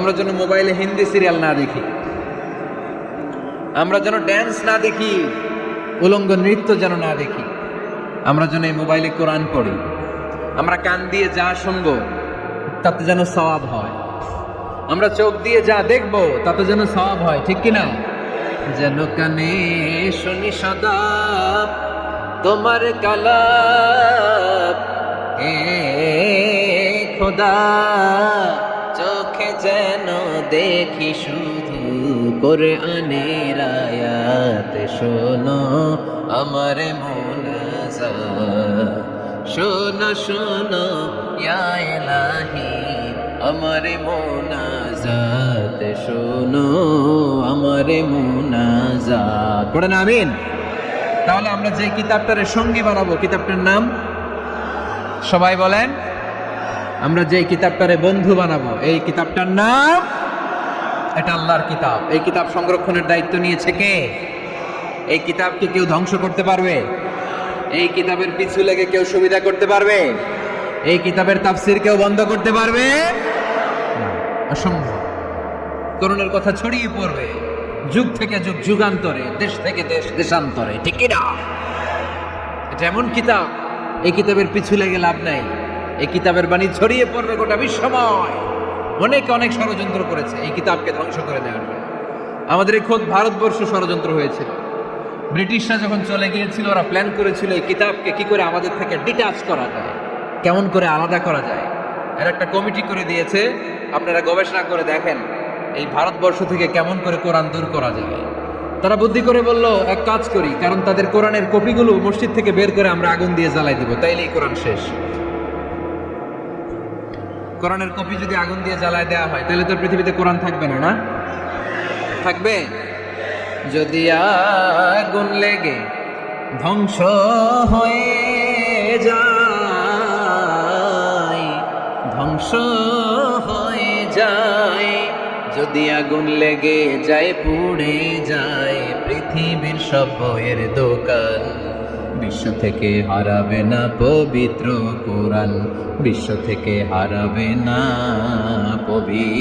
আমরা যেন মোবাইলে হিন্দি সিরিয়াল না দেখি, আমরা যেন ড্যান্স না দেখি, উলঙ্গ নৃত্য যেন না দেখি, আমরা যেন এই মোবাইলে কোরআন পড়ি, আমরা কান দিয়ে যা শুনবো তাতে যেন সওয়াব হয়, আমরা চোখ দিয়ে যা দেখবো তাতে যেন সওয়াব হয়, ঠিক কিনা? যেন কানে শুনি সদা তোমার কালাম, এ খোদা চোখে যেন দেখি শুধু কোরআনের আয়াত, শোনো আমার মুনাজাত, শোনো শোনো ইয়া ইলাহি আমার মুনাজাত, শোনো আমার মুনাজাত। পড়েন আমিন। তাহলে আমরা যে কিতাবটারে সঙ্গী বানাবো, কিতাবটার নাম সবাই বলেন। আমরা যে কিতাবটারে বন্ধু বানাবো, এই কিতাবটার নাম, এটা আল্লাহর কিতাব। এই কিতাব সংরক্ষণের দায়িত্ব নিয়েছে কে? এই কিতাবকে কেউ ধ্বংস করতে পারবে? এই কিতাবের পিছু লেগে কেউ সুবিধা করতে পারবে? এই কিতাবের তাফসীর কেউ বন্ধ করতে পারবে? অসম্ভব। করোনার কথা ছড়িয়ে পড়বে যুগ থেকে যুগ, যুগান্তরে, দেশ থেকে দেশ, দেশান্তরে, ঠিক না? এটা এমন কিতাব, এই কিতাবের পিছু লেগে লাভ নাই। এই কিতাবের বাণী ছড়িয়ে পড়বে গোটা বিশ্বময়। অনেকে অনেক ষড়যন্ত্র করেছে এই কিতাবকে ধ্বংস করে দেওয়ার জন্য। আমাদের এই খোদ ভারতবর্ষ ষড়যন্ত্র হয়েছিল। ব্রিটিশরা যখন চলে গিয়েছিল, ওরা প্ল্যান করেছিল এই কিতাবকে কি করে আমাদের থেকে ডিটাচ করা যায়, কেমন করে আলাদা করা যায়। এর একটা কমিটি করে দিয়েছে, আপনারা গবেষণা করে দেখেন এই ভারতবর্ষ থেকে কেমন করে কোরআন দূর করা যায়। তারা বুদ্ধি করে বলল, এক কাজ করি, কারণ তাদের কোরআনের কপিগুলো মসজিদ থেকে বের করে আমরা আগুন দিয়ে জ্বালাই দিব, তাইলেই কোরআন শেষ। কোরআনের কপি যদি আগুন দিয়ে জ্বালায় দেওয়া হয়, তাহলে তো পৃথিবীতে কোরআন থাকবে না, না থাকবে? যদি আগুন লেগে ধ্বংস হয়ে যায়, ধ্বংস হয়ে যায়, যদি আগুন লেগে যায়, পুড়ে যায় পৃথিবীর সব বইয়ের দোকান, বিশ্ব থেকে হারাবে না পবিত্র কোরআন, বিশ্ব থেকে হারাবে না পবিত্র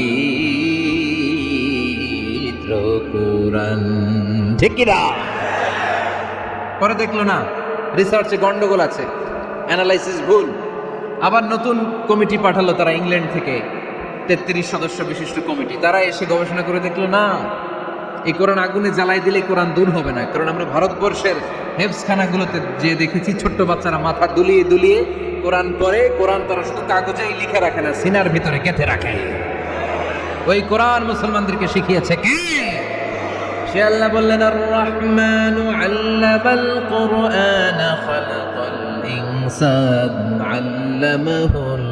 কোরআন, ঠিক কি না? পরে দেখলো না রিসার্চে গন্ডগোল আছে, অ্যানালাইসিস ভুল, আবার নতুন কমিটি পাঠালো তারা ইংল্যান্ড থেকে, 33 সদস্য বিশিষ্ট কমিটি। তারা এসে গবেষণা করে দেখলো না, এই কোরআন আগুনে জ্বালাই দিলে কোরআন দূর হবে না। কারণ আমরা ভারতবর্ষের হেফজখানাগুলোতে যে দেখেছি, ছোট্ট বাচ্চারা মাথা দুলিয়ে দুলিয়ে কোরআন পড়ে। কোরআন তারা শুধু কাগজেই লিখে রাখে না, সিনার ভিতরে গেঁথে রাখে। ওই কোরআন মুসলমানদেরকে শিখিয়েছে কে? সে আল্লাহ বললেন, আর রহমানু আল্লামাল কুরআন খালাকাল ইনসান আল্লামাহুল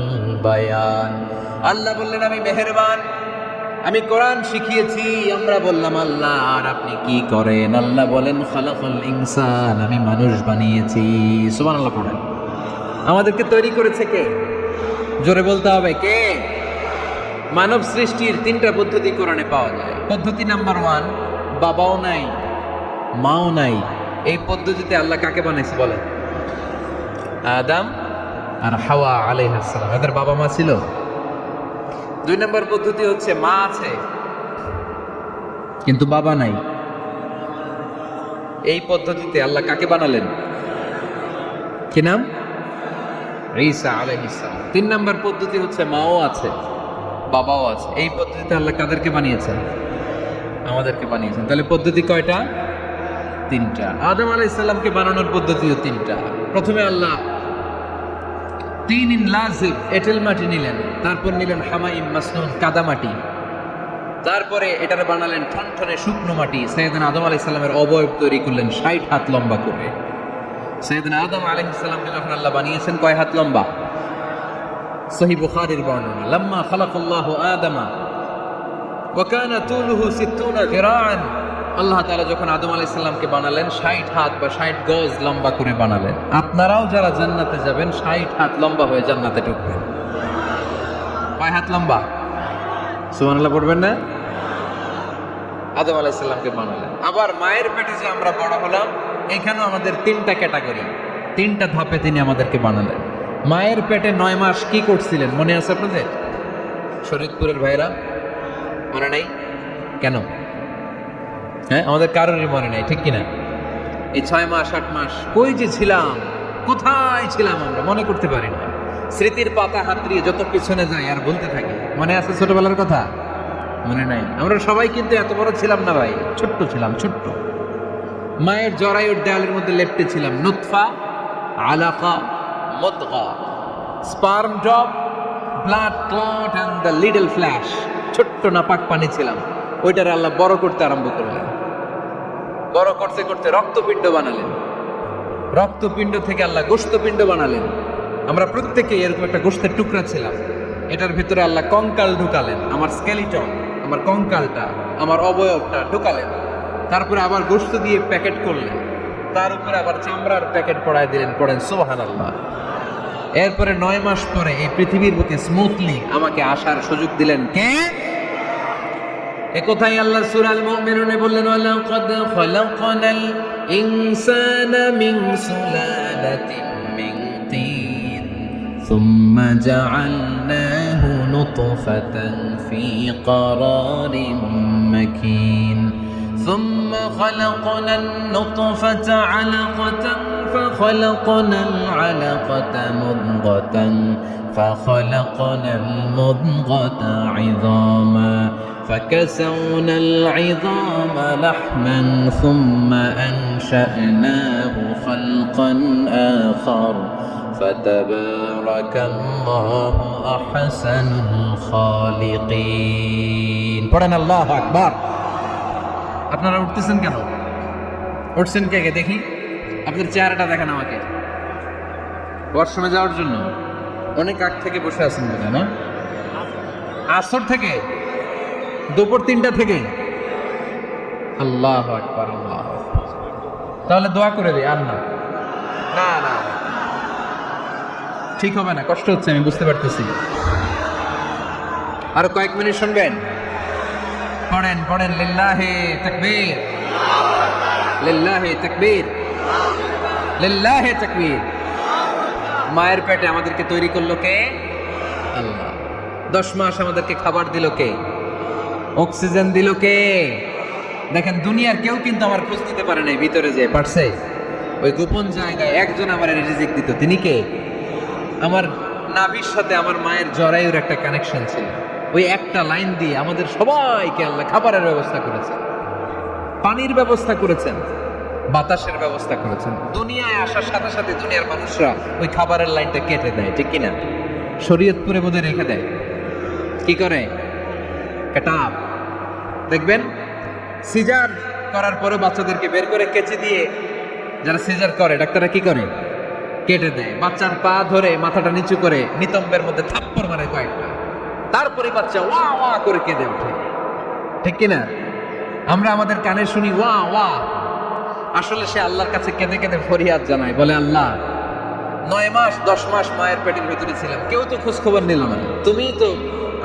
বায়ান। আল্লাহ বললেন, আমি মেহেরবান, আমি কোরআন শিখিয়েছি। আমরা বললাম, আল্লাহ আর আপনি কি করেন? আল্লাহ বলেন, খালাকাল ইনসান, আমি মানুষ বানিয়েছি। সুবহানাল্লাহ পড়েন। আমাদেরকে তৈরি করেছে কে? জোরে বলতে হবে, কে? মানব সৃষ্টির 3টা পদ্ধতি কোরআনে পাওয়া যায়। পদ্ধতি নাম্বার 1, বাবাও নাই মাও নাই। এই পদ্ধতিতে আল্লাহ কাকে বানাইছে বলেন? আদম আর হাওয়া আলাইহিস সালাম, এদের বাবা মা ছিল। 2 নম্বর পদ্ধতি হচ্ছে মা আছে কিন্তু বাবা নাই। এই পদ্ধতিতে আল্লাহ কাকে বানালেন? কি নাম? ঈসা আলাইহিস সালাম। 3 নম্বর পদ্ধতি হচ্ছে মাও আছে বাবাও আছে। এই পদ্ধতিতে আল্লাহ কাদেরকে বানিয়েছেন? আমাদেরকে বানিয়েছেন। তাহলে পদ্ধতি কয়টা? 3টা। আদম আলাইহিস সালামকে বানানোর পদ্ধতিও 3টা। প্রথমে আল্লাহ তিন লাজিব এঁটেল মাটি নিলেন, তারপর নিলেন হামাইম মাসনুন কাদা মাটি, তারপরে এটারে বানালেন ঠনঠনে শুকনো মাটি। সাইয়েদনা আদম আলাইহিস সালামের অবয়ব তৈরি করলেন 60 হাত লম্বা করে। সাইয়েদনা আদম আলাইহিস সালামকে যখন আল্লাহ বানিয়েছেন, কয় হাত লম্বা? সহিহ বুখারীর বর্ণনা, লাম্মা খালাকাল্লাহু আদামা ওয়া কানা তুলুহু 60 যিরাআন। আল্লাহ তাআলা যখন আদম আলাইহিস সালামকে বানালেন, 60 হাত বা 60 গজ লম্বা করে বানালেন। আপনারাও যারা জান্নাতে যাবেন, 60 হাত লম্বা হয়ে জান্নাতে ঢুকবেন। কয় হাত লম্বা? সুবহানাল্লাহ পড়বেন না? আদম আলাইহিস সালামকে বানালেন। আবার মায়ের পেটে যে আমরা বড় হলাম, এখানেও আমাদের 3টা ক্যাটাগরি, 3টা ধাপে তিনি আমাদেরকে বানালেন। মায়ের পেটে 9 মাস কি করছিলেন মনে আছে আপনাদের? শরীয়তপুরের ভাইরা মনে নাই? কেন? হ্যাঁ, আমাদের কারোরই মনে নাই, ঠিক কিনা? এই 6 মাস 8 মাস কই যে ছিলাম, কোথায় ছিলাম আমরা মনে করতে পারি না। স্মৃতির পাতা হাতড়িয়ে যত পিছনে যাই আর বলতে থাকি, মনে আছে ছোটবেলার কথা? মনে নাই? আমরা সবাই কিন্তু এত বড় ছিলাম না ভাই, ছোট্ট ছিলাম, ছোট্ট। মায়ের জরায়ুর দেয়ালের মধ্যে লেপ্টে ছিলাম। নুতফা, আলাকা, মুদগা, sperm drop, blood clot and the little flesh. ছোট্ট নাপাক পানি ছিলাম, ওইটার আল্লাহ বড় করতে আরম্ভ করলেন। বড় করতে করতে রক্তপিণ্ড বানালেন, রক্তপিণ্ড থেকে আল্লাহ গোশতপিণ্ড বানালেন। আমরা প্রত্যেকে এরকম একটা গোশতের টুকরা ছিলাম। এটার ভিতরে আল্লাহ কঙ্কাল ঢুকালেন, আমার স্কেলিটন, আমার কঙ্কালটা, আমার অবয়বটা ঢুকালেন। তারপরে আবার গোশত দিয়ে প্যাকেট করলেন, তার উপরে আবার চামড়ার প্যাকেট পড়ায় দিলেন। পড়েন সুবহানাল্লাহ। এরপরে 9 মাস পরে এই পৃথিবীর বুকে স্মুথলি আমাকে আসার সুযোগ দিলেন কে? একথাই আল্লাহ সূরা আল মুমিনুনে বললেন, ওয়ালাকাদ খালাকনাল ইনসানা মিন সুলালাতিন মিন তিন সুম্মা জাআলনাহু নুতফাতান ফি ক্বারারিন মাকিন ثم خلقنا النطفة علقة فخلقنا العلقة مضغة فخلقنا المضغة عظاما فكسونا العظام لحما ثم أنشأناه خلقا آخر فتبارك الله أحسن الخالقين. পড়েন আল্লাহু আকবার। আপনারা উঠতেছেন কেন? উঠছেন কে কে দেখি? আপনাদের চেহারাটা দেখেন আমাকে। ওয়াশরুমে যাওয়ার জন্য অনেক আগ থেকে বসে আছেন বলে না? আসর থেকে, দুপুর 3টা থেকে। আল্লাহু আকবার, আল্লাহু আকবার। তাহলে দোয়া করে দিই। আর না না না, ঠিক হবে না, কষ্ট হচ্ছে, আমি বুঝতে পারতেছি। আর কয়েক মিনিট শুনবেন। পড়েন পড়েন, লিল্লাহি তাকবীর, লিল্লাহি তাকবীর, লিল্লাহি তাকবীর। মায়ের পেটে আমাদেরকে তৈরি করলো কে? আল্লাহ। 10 মাস আমাদেরকে খাবার দিল কে? অক্সিজেন দিল কে? দেখেন, দুনিয়ার কেউ কিন্তু আমার খোঁজ দিতে পারে নাই, ভিতরে যে পারছে। ওই গোপন জায়গায় একজন আমার রিজিক দিত। তিনি কে? আমার নাভির সাথে আমার মায়ের জরায়ুর একটা কানেকশন ছিল। ওই একটা লাইন দিয়ে আমাদের সবাইকে আল্লাহ খাবারের ব্যবস্থা করেছেন, পানির ব্যবস্থা করেছেন, বাতাসের ব্যবস্থা করেছেন। দুনিয়ায় আসার সাথে সাথে দুনিয়ার মানুষরা ওই খাবারের লাইনটা কেটে দেয়, ঠিক কিনা? শরীয়তপুরে বোধহয় রেখে দেয়। কি করে? কাটাপ। দেখবেন সিজার করার পরে বাচ্চাদেরকে বের করে কেচি দিয়ে, যারা সিজার করে ডাক্তাররা কি করে? কেটে দেয়। বাচ্চার পা ধরে মাথাটা নিচু করে নিতম্বের মধ্যে থাপ্পড় মারে কয়েকটা, তারপরে বাচ্চা ওয়া ওয়া করে কেঁদে ওঠে, ঠিক কিনা? আমরা আমাদের কানে শুনি ওয়া ওয়া, আসলে সে আল্লাহর কাছে কেঁদে কেঁদে ফরিয়াদ জানায়, বলে আল্লাহ 9 মাস 10 মাস মায়ের পেটের ভেতরে ছিলাম, কেউ তো খোঁজ খবর নিল না। তুমি তো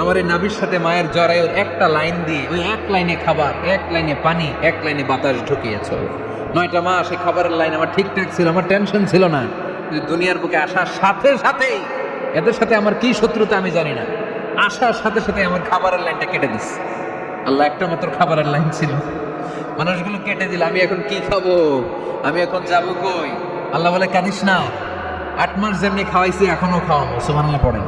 আমার এই নাভির সাথে মায়ের জরায়ুর একটা লাইন দিয়ে, ওই এক লাইনে খাবার, এক লাইনে পানি, এক লাইনে বাতাস ঢুকিয়েছ। 9টা মাস এই খাবারের লাইন আমার ঠিকঠাক ছিল, আমার টেনশন ছিল না। দুনিয়ার বুকে আসার সাথে সাথেই, এদের সাথে আমার কি শত্রুতা আমি জানি না, আসার সাথে সাথে আমার খাবারের লাইনটা কেটে দিস। আল্লাহ একটা মাত্র খাবারের লাইন ছিল, মানুষগুলো কেটে দিল। আমি এখন কি খাবো? আমি এখন যাবো কই? আল্লাহ বলে কাঁদিস না, 8 মাস যেমনি খাওয়াইছি এখনো খাওয়াবো। সুবহানাল্লাহ পড়েন।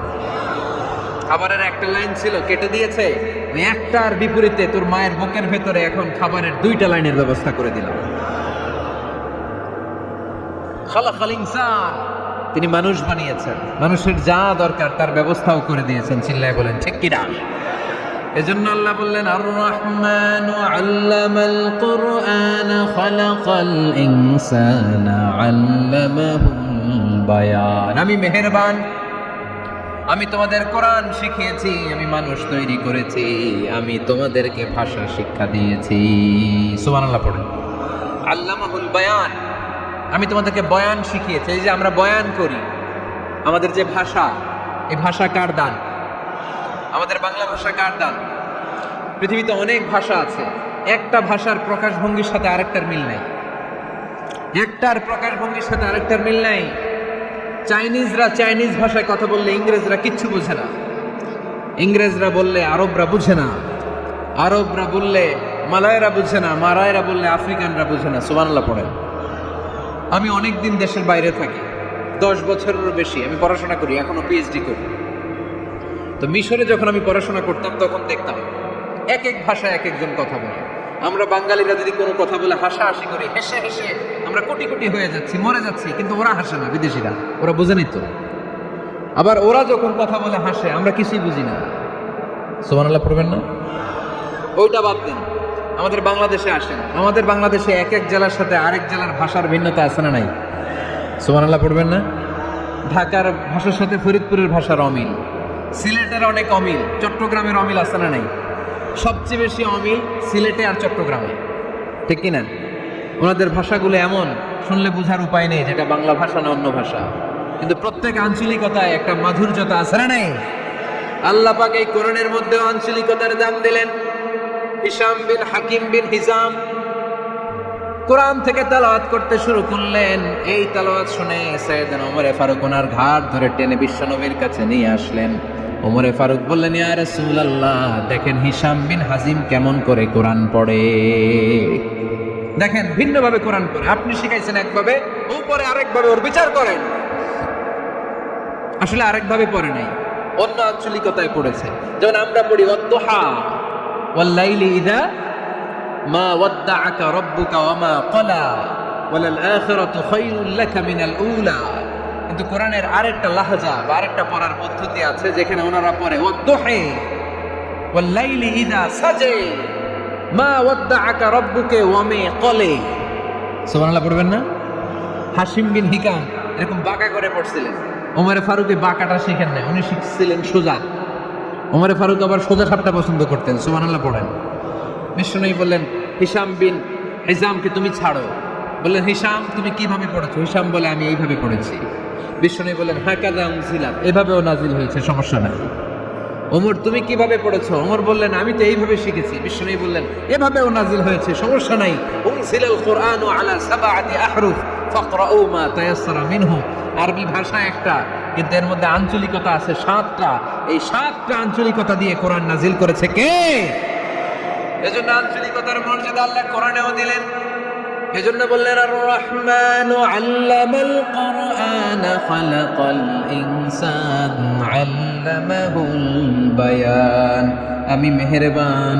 খাবারের একটা লাইন ছিল, কেটে দিয়েছে। ওই একটার বিপরীতে তোর মায়ের বুকের ভেতরে এখন খাবারের 2টা লাইনের ব্যবস্থা করে দিলাম। খালাকাল ইনসান, তিনি মানুষ বানিয়েছেন, মানুষের যা দরকার তার ব্যবস্থাও করে দিয়েছেন। চিল্লায় বলেন ঠিক কিনা? এজন্য আল্লাহ বললেন, আর রহমানু আল্লামাল কুরআন খালাকাল ইনসানা আল্লামাহুল বায়ান। আমি মেহেরবান, আমি তোমাদের কোরআন শিখিয়েছি, আমি মানুষ তৈরি করেছি, আমি তোমাদেরকে ভাষা শিক্ষা দিয়েছি। সুবহানাল্লাহ পড়েন। আল্লামাহুল বায়ান, আমি তোমাদেরকে বয়ান শিখিয়েছি। এই যে আমরা বয়ান করি, আমাদের যে ভাষা, এই ভাষা কার দান? আমাদের বাংলা ভাষা কার দান? পৃথিবীতে অনেক ভাষা আছে, একটা ভাষার প্রকাশভঙ্গির সাথে আরেকটার মিল নাই, একটার প্রকাশভঙ্গির সাথে আরেকটার মিল নাই। চাইনিজরা চাইনিজ ভাষায় কথা বললে ইংরেজরা কিচ্ছু বোঝে না, ইংরেজরা বললে আরবরা বুঝে না, আরবরা বললে মালায়রা বুঝে না, মারায়রা বললে আফ্রিকানরা বুঝে না। সুবহানাল্লাহ পড়েন। আমি অনেক দিন দেশের বাইরে থাকি, 10 বছরেরও বেশি আমি পড়াশোনা করি, এখনো পিএইচডি করি। তো মিশরে যখন আমি পড়াশোনা করতাম তখন দেখতাম এক এক ভাষায় এক একজন কথা বলে। আমরা বাঙালিরা যদি কোনো কথা বলে হাসাহাসি করি, হেসে হেসে আমরা কোটি কোটি হয়ে যাচ্ছি, মরে যাচ্ছি, কিন্তু ওরা হাসে না, বিদেশিরা, ওরা বুঝে নিত। আবার ওরা যখন কথা বলে হাসে, আমরা কিছুই বুঝি না। সুবহানাল্লাহ পড়বেন না? ওইটা বাদ দেন, আমাদের বাংলাদেশে আসেন। আমাদের বাংলাদেশে এক এক জেলার সাথে আরেক জেলার ভাষার ভিন্নতা আছে না নাই? সুবহানাল্লাহ পড়বেন না? ঢাকার ভাষার সাথে ফরিদপুরের ভাষার অমিল, সিলেটের অনেক অমিল, চট্টগ্রামের অমিল আছে না নাই? সবচেয়ে বেশি অমিল সিলেটে আর চট্টগ্রামে, ঠিক কিনা? ওনাদের ভাষাগুলো এমন, শুনলে বোঝার উপায় নেই যেটা বাংলা ভাষা না অন্য ভাষা, কিন্তু প্রত্যেক আঞ্চলিকতায় একটা মাধুর্যতা আছে না নাই? আল্লাহ পাক এই কোরআনের মধ্যে আঞ্চলিকতার দাম দিলেন। হিশাম বিন হাকিম বিন হিজাম কোরআন থেকে তেলাওয়াত করতে শুরু করলেন। এই তেলাওয়াত শুনে সাইয়েদনা ওমরে ফারুক ওনার ঘাড় ধরে টেনে বিশ্বনবীর কাছে নিয়ে আসলেন। ওমরে ফারুক বললেন, ইয়া রাসূলুল্লাহ, দেখেন হিশাম বিন হাজিম কেমন করে কোরআন পড়ে, দেখেন ভিন্নভাবে কোরআন পড়ে। আপনি শিখাইছেন একভাবে, ও পরে আরেকভাবে, ওর বিচার করেন। আসলে আরেকভাবে পড়ে নাই, অন্য আঞ্চলিকতায় পড়েছে। যেমন আমরা পড়ি ওয়াদ্দুহা ওয়াল লাইলি ইযা মা ওয়াদ্দাআকা রাব্বুকা ওয়া মা ক্বালা ওয়ালাল আখিরাতু খায়রুল লাকা মিনাল উলা। কিন্তু কোরআনের আরেকটা লাহজা বা আরেকটা পড়ার পদ্ধতি আছে যেখানে ওনারা পড়ে ওয়াদ্দুহি ওয়াল লাইলি ইযা সাজা মা ওয়াদ্দাআকা রাব্বুকা ওয়া মা ক্বালা। সুবহানাল্লাহ পড়বেন না? হাশিম বিন হিকাম এরকম বাঁকা করে পড়ছিলেন। ওমরে ফারুক এই বাঁকাটা শিখেন না, উনি শিখছিলেন সোজা। ওমরে ফারুক আবার সোজা সাপটা পছন্দ করতেন। সুবহানাল্লাহ পড়েন। বিষ্ণু বললেন, হিশাম বিন হিজামকে তুমি ছাড়ো। বললেন, হিশাম তুমি কিভাবে পড়েছো? হিশাম বলে, আমি এইভাবে পড়েছি। বিষ্ণু বললেন, হাকাযা উনজিলা, এভাবেও নাজিল হয়েছে, সমস্যা নাই। ওমর তুমি কিভাবে পড়েছো? ওমর বললেন, আমি তো এইভাবে শিখেছি। বিষ্ণু বললেন, এভাবেও নাজিল হয়েছে, সমস্যা নাই। উনজিলাল কুরআনু আলা সাবআতি আহরুফ ফাকরাউ মা তায়াসসারা মিনহু। আরবি ভাষা একটা, কিন্তু এর মধ্যে আঞ্চলিকতা আছে 7টা। এই 7টা আঞ্চলিকতা দিয়ে কোরআন নাজিল করেছে কে? এজন্য আঞ্চলিকতার মর্যাদা আল্লাহ কোরআনেও দিলেন। এজন্য বললেন, আর রহমান আল্লামাল কোরআন খালাকাল ইনসান আল্লামাহুল বায়ান। আমি মেহেরবান,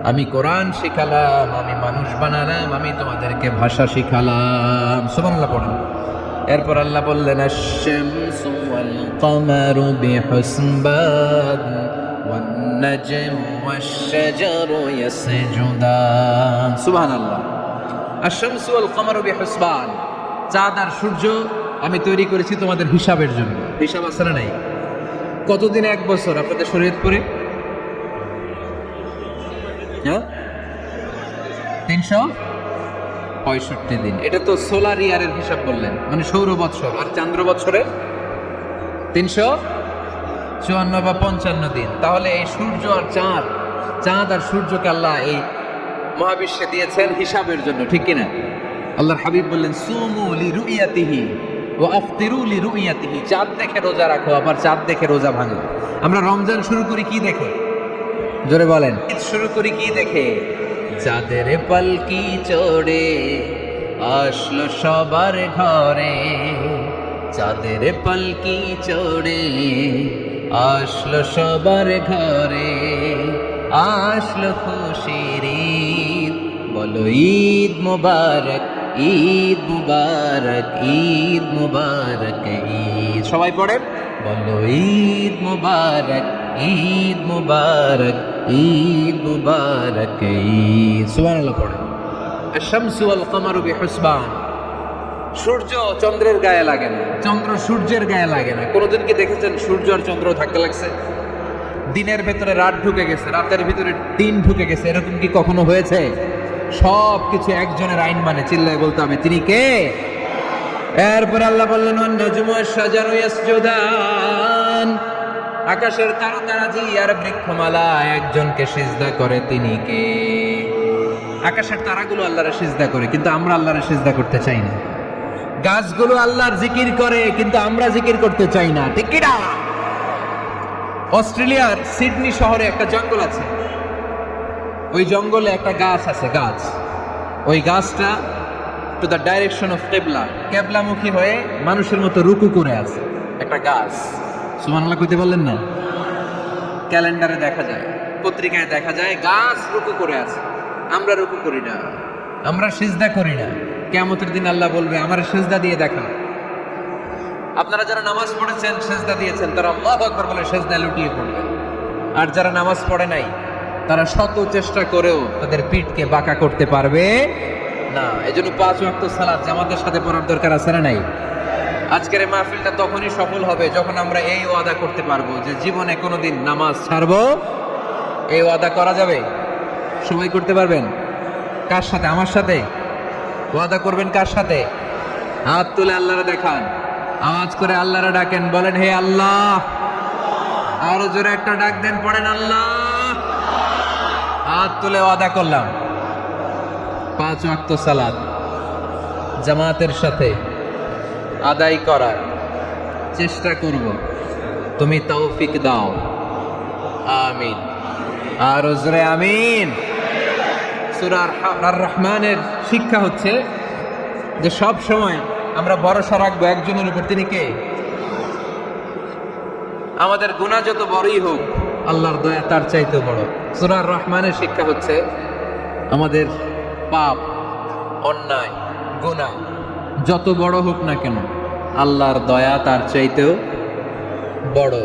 আমি কোরআন শিখালাম, আমি মানুষ বানালাম, আমি তোমাদেরকে ভাষা শিখালাম। সুবহানাল্লাহ পড়েন। এরপর আল্লাহ বললেন, আশ-শামসু ওয়াল কমারু বিহুসবান ওয়ান নাজমু ওয়াশ-শাজারু ইয়াসজুদান। সুবহানাল্লাহ। আশ-শামসু ওয়াল কমারু বিহুসবান, চাঁদ আর সূর্য আমি তৈরি করেছি তোমাদের হিসাবের জন্য। হিসাব আছে না নাই? কতদিন এক বছর আপনাদের শরীয়তপুরে? 365 দিন। এটা তো সোলার ইয়ারের হিসাব বললেন, মানে সৌর বৎসর। আর চান্দ্র বৎসরের 354 বা 55 দিন। তাহলে এই সূর্য আর চাঁদ, চাঁদ আর সূর্যকে আল্লাহ এই মহাবিশ্বে দিয়েছেন হিসাবের জন্য, ঠিক কিনা? আল্লাহর হাবিব বললেন, সুমু লিরুইয়াতিহি ওয়া আফতিরু লিরুইয়াতিহি। চাঁদ দেখে রোজা রাখো, আবার চাঁদ দেখে রোজা ভাঙো। আমরা রমজান শুরু করি কি দেখে? জোরে বলেন। ঈদ শুরু করি কি দেখে? চাঁদের পালকি চড়ে আসলো সবার ঘরে, চাঁদের পালকি চড়ে আসলো সবার ঘরে, আসলো খুশির ঈদ, বলো ঈদ মুবারক, ঈদ মুবারক, ঈদ মুবারক, ঈদ। সবাই পড়েন, বলো ঈদ মুবারক, ঈদ মুবারক, ঈদ মুবারক, ঈদ। সুবহানাল্লাহ পড়েন। আশ-শামসু ওয়াল কমারু বিহুসবান। সূর্য চন্দ্রের গায়ে লাগে না, চন্দ্র সূর্যের গায়ে লাগে না। কোনোদিন কি দেখেছেন সূর্য আর চন্দ্র ধাক্কা লাগছে? দিনের ভেতরে রাত ঢুকে গেছে, রাতের ভিতরে দিন ঢুকে গেছে, এরকম কি কখনো হয়েছে? সব কিছু একজনের আইন মানে, চিল্লায় বলতে হবে, তিনি কে? এরপর আল্লাহ বললেন, ওয়ান নাজমু ওয়াশ-শাজারু ইয়াসজুদান। আকাশের তারকারাজি আর বৃক্ষমালা একজনকে সিজদা করে, তিনি কে? আকাশের তারাগুলো আল্লাহরে সিজদা করে, কিন্তু আমরা আল্লাহরে সিজদা করতে চাই না। গাছগুলো আল্লাহর জিকির করে, কিন্তু আমরা জিকির করতে চাই না, ঠিক কি না? অস্ট্রেলিয়ার সিডনি শহরে একটা জঙ্গল আছে, ওই জঙ্গলে একটা গাছ আছে, গাছ, ওই গাছটা টু দ্য ডাইরেকশন অফ কেবলা, কেবলামুখী হয়ে মানুষের মতো রুকু করে আছে একটা গাছ। সুবহানাল্লাহ কইতে পারলেন না? ক্যালেন্ডারে দেখা যায়, পত্রিকায় দেখা যায়, গাছ রুকু করে আছে। আমরা রুকু করি না, আমরা সিজদা করি না। কিয়ামতের দিন আল্লাহ বলবে আমার সিজদা দিয়ে দেখা। আপনারা যারা নামাজ পড়েছেন, সিজদা দিয়েছেন, তারা আল্লাহু আকবার বলে সিজদায় লুটিয়ে পড়বে। আর যারা নামাজ পড়ে নাই, তারা শত চেষ্টা করেও তাদের পিঠকে বাঁকা করতে পারবে না। এজন্য 5 ওয়াক্ত সালাত জামাতের সাথে পড়ার দরকার আছে না নাই? আজকের এই মাহফিলটা তখনই সফল হবে যখন আমরা এই ওয়াদা করতে পারবো যে জীবনে কোনোদিন নামাজ ছাড়বো। এই ওয়াদা করা যাবে? সবাই করতে পারবেন? কার সাথে? আমার সাথে ওয়াদা করবেন। কার সাথে? হাত তুলে আল্লাহরে দেখান, আওয়াজ করে আল্লাহরে ডাকেন, বলেন হে আল্লাহ। আরো জোরে একটা ডাক দেন, পড়েন আল্লাহ। হাত তুলে ওয়াদা করলাম 5 ওয়াক্ত সালাত জামাতের সাথে আদায় করার চেষ্টা করব, তুমি তৌফিক দাও, আমিন। আর জোরে আমিন। সূরা আর রহমানের শিক্ষা হচ্ছে যে সব সময় আমরা ভরসা রাখবো একজনের উপর। তিনি কে? আমাদের গুনাহ যত বড়ই হোক, আল্লাহর দয়া তার চাইতে বড়। সূরা আর রহমানের শিক্ষা হচ্ছে আমাদের পাপ, অন্যায়, গুনাহ যত বড় হোক না কেন, আল্লাহর দয়া তার চাইতেও বড়।